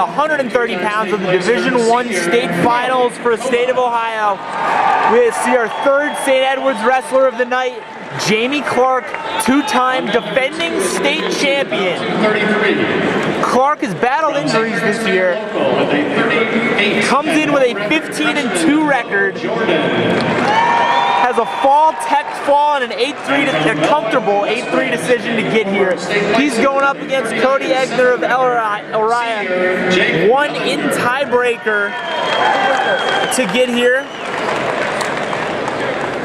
130 pounds of the Division I state finals for the state of Ohio. We see our third St. Edward's wrestler of the night, Jamie Clark, two-time defending state champion. Clark has battled injuries this year. Comes in with a 15-2 record. Has a tech fall and an 8-3, a comfortable 8-3 decision to get here. He's going up against Kodie Egnor of Elyria. One in tiebreaker to get here.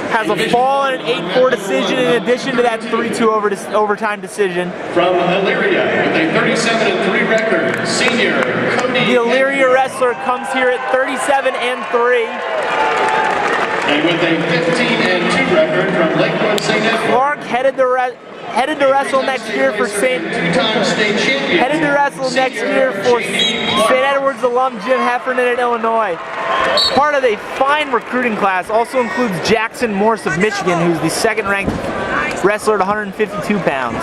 Has a fall and an 8-4 decision in addition to that 3-2 overtime decision. From Elyria with a 37-3 record, senior Kodie. The Elyria wrestler comes here at 37-3. And with a 15-2 record from Lakewood St. Edward. Clark headed to wrestle next year for St. Edward's alum Jim Heffernan in Illinois. Part of a fine recruiting class also includes Jackson Morse of Michigan, who's the second-ranked wrestler at 152 pounds.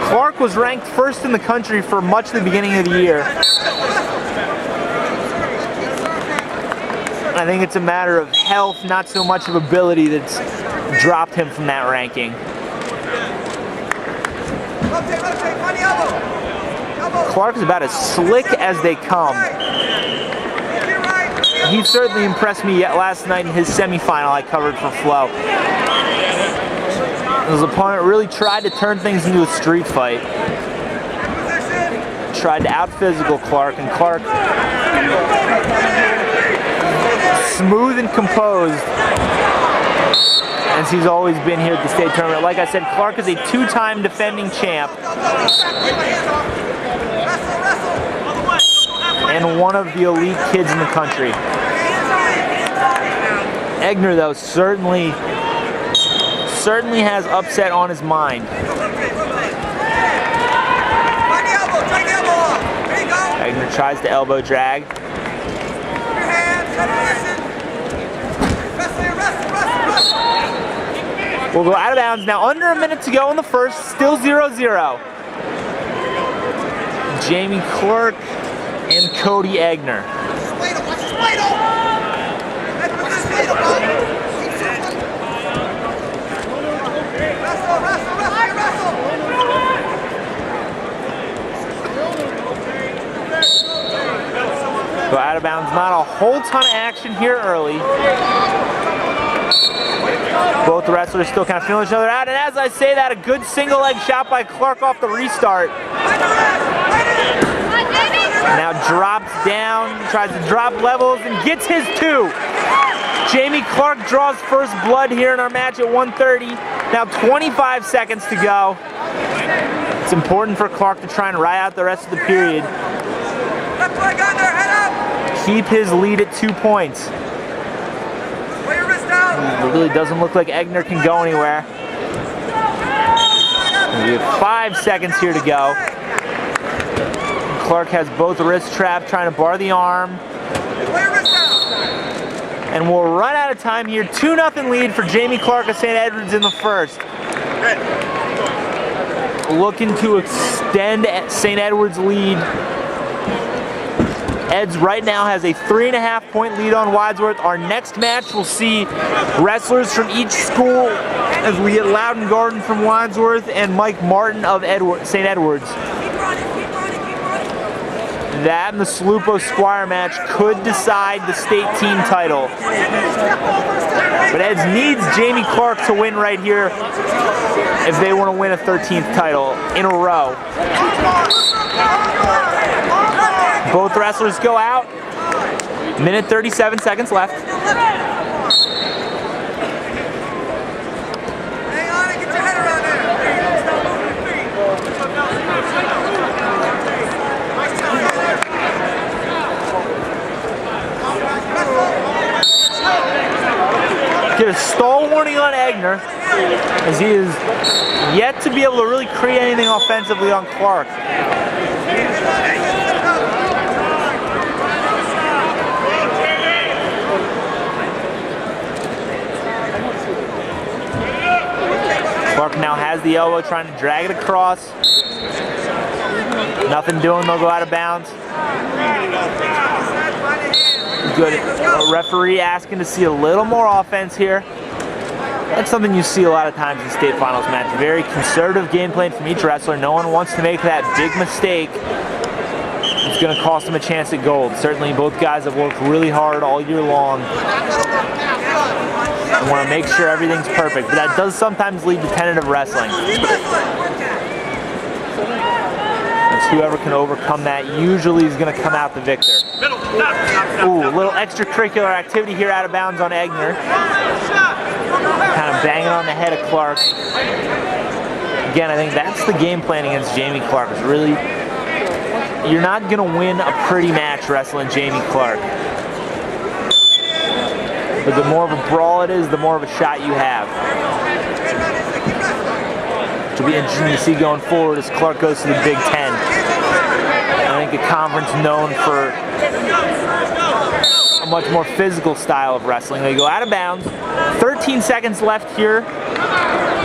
Clark was ranked first in the country for much of the beginning of the year. I think it's a matter of health, not so much of ability, that's dropped him from that ranking. Clark is about as slick as they come. He certainly impressed me last night in his semifinal I covered for Flow. His opponent really tried to turn things into a street fight. Tried to out-physical Clark, and Clark, smooth and composed, as he's always been here at the state tournament. Like I said, Clark is a two-time defending champ and one of the elite kids in the country. Egnor, though, certainly has upset on his mind. Egnor tries to elbow drag. We'll go out of bounds now. Under a minute to go in the first. Still 0-0. Jamie Clark and Kodie Egnor. Go out of bounds. Not a whole ton of action here early. Both wrestlers still kind of feeling each other out, and as I say that, a good single leg shot by Clark off the restart. Now drops down, tries to drop levels, and gets his two. Jamie Clark draws first blood here in our match at 1:30. Now 25 seconds to go. It's important for Clark to try and ride out the rest of the period. Keep his lead at 2 points. It really doesn't look like Egnor can go anywhere. We have 5 seconds here to go. Clark has both wrists trapped, trying to bar the arm. And we'll run out of time here. 2-0 lead for Jamie Clark of St. Edward's in the first. Looking to extend St. Edward's lead. Eds right now has a 3.5 point lead on Wadsworth. Our next match will see wrestlers from each school as we get Loudon Garden from Wadsworth and Mike Martin of St. Edward's. That and the Slupo Squire match could decide the state team title. But Eds needs Jamie Clark to win right here if they want to win a 13th title in a row. Both wrestlers go out. Minute 37 seconds left. Hang on and get your head around there. Get a stall warning on Egnor, as he is yet to be able to really create anything offensively on Clark. Clark now has the elbow, trying to drag it across. Nothing doing, they'll go out of bounds. Good. Referee asking to see a little more offense here. That's something you see a lot of times in state finals matches. Very conservative game plan from each wrestler. No one wants to make that big mistake. It's going to cost them a chance at gold. Certainly both guys have worked really hard all year long. I want to make sure everything's perfect, but that does sometimes lead to tentative wrestling. It's whoever can overcome that usually is going to come out the victor. Ooh, a little extracurricular activity here out of bounds on Egnor. Kind of banging on the head of Clark. Again, I think that's the game plan against Jamie Clark. Is really, you're not going to win a pretty match wrestling Jamie Clark. But the more of a brawl it is, the more of a shot you have. Which will be interesting to see going forward as Clark goes to the Big Ten. I think a conference known for a much more physical style of wrestling. They go out of bounds. 13 seconds left here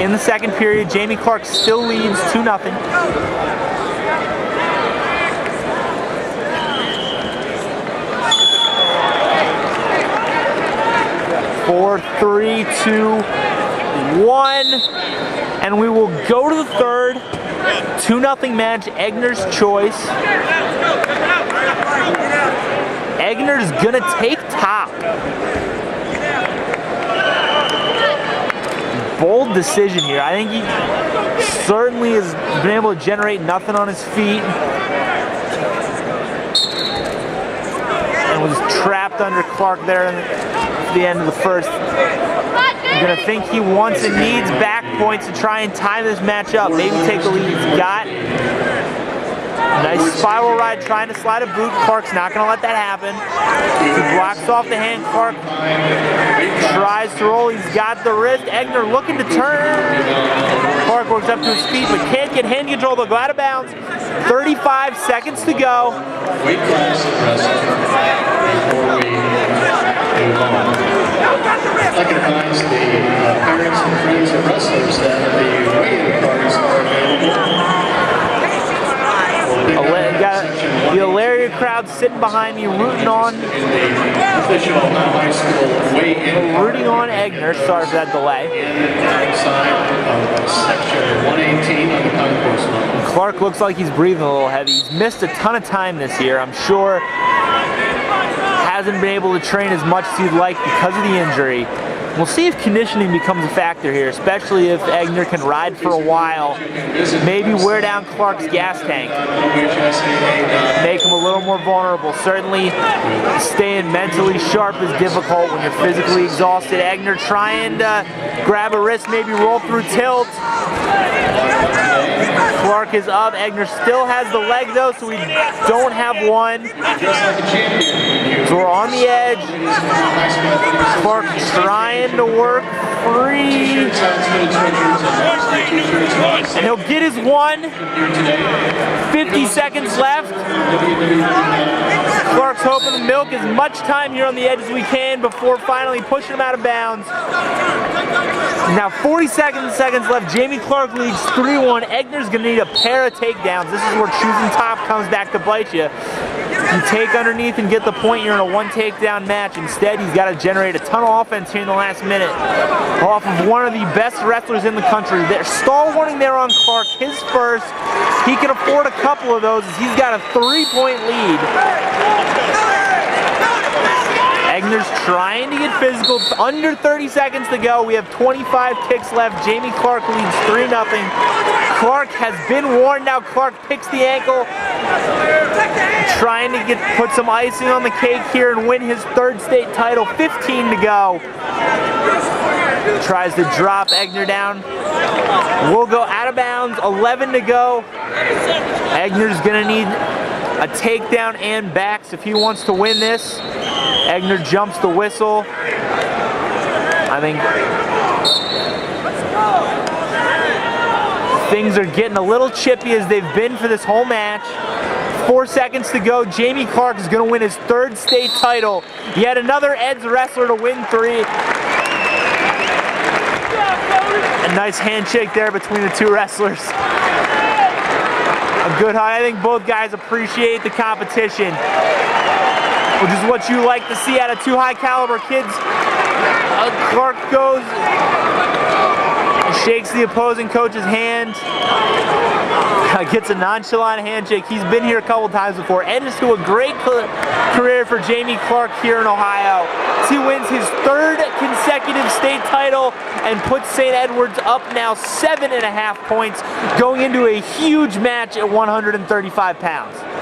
in the second period. Jamie Clark still leads 2-0. 4, 3, 2, 1, and we will go to the third. 2-0 match, Egnor's choice. Egnor's gonna take top. Bold decision here. I think he certainly has been able to generate nothing on his feet. And was trapped under Clark there at the end of the first. I'm gonna think he wants and needs back points to try and tie this match up. Maybe take the lead. He's got nice spiral ride, trying to slide a boot. Clark's not gonna let that happen. He blocks off the hand. Clark tries to roll. He's got the wrist. Egnor looking to turn. Clark works up to his feet, but can't get hand control. They'll go out of bounds. 35 seconds to go. Weight class wrestling before we move on. I'd like to advise the parents and friends of wrestlers that the weigh-in cards are available. Got the Elyria crowd sitting behind me, rooting on Official high school weigh-in rooting on Egnor. Sorry for that delay. inside of section 118 on the concourse line. Clark looks like he's breathing a little heavy. He's missed a ton of time this year. I'm sure hasn't been able to train as much as he'd like because of the injury. We'll see if conditioning becomes a factor here, especially if Egnor can ride for a while. Maybe wear down Clark's gas tank. Make him a little more vulnerable. Certainly staying mentally sharp is difficult when you're physically exhausted. Egnor trying to grab a wrist, maybe roll through tilt. Clark is up. Egnor still has the leg though, so we don't have one. So we're on the edge. Clark trying to work free. And he'll get his one. 50 seconds left. Clark's hoping to milk as much time here on the edge as we can before finally pushing him out of bounds. Now 40 seconds left. Jamie Clark leads 3-1. Egnor's gonna need a pair of takedowns. This is where choosing top comes back to bite you. You take underneath and get the point, you're in a one takedown match. Instead, he's got to generate a ton of offense here in the last minute. Off of one of the best wrestlers in the country. There's stall warning there on Clark, his first. He can afford a couple of those as he's got a 3-point lead. Egnor's trying to get physical. Under 30 seconds to go. We have 25 kicks left. Jamie Clark leads 3-0. Clark has been warned. Now Clark picks the ankle. Trying to put some icing on the cake here and win his third state title. 15 to go. Tries to drop Egnor down. We'll go out of bounds. 11 to go. Egnor's gonna need a takedown and backs if he wants to win this. Egnor jumps the whistle. I think things are getting a little chippy as they've been for this whole match. 4 seconds to go. Jamie Clark is going to win his third state title. Yet another Eds wrestler to win 3. A nice handshake there between the two wrestlers. A good hug. I think both guys appreciate the competition, which is what you like to see out of two high caliber kids. Clark goes and shakes the opposing coach's hand. Gets a nonchalant handshake. He's been here a couple times before. Ends to a great career for Jamie Clark here in Ohio. He wins his third consecutive state title and puts St. Edward's up now 7.5 points, going into a huge match at 135 pounds.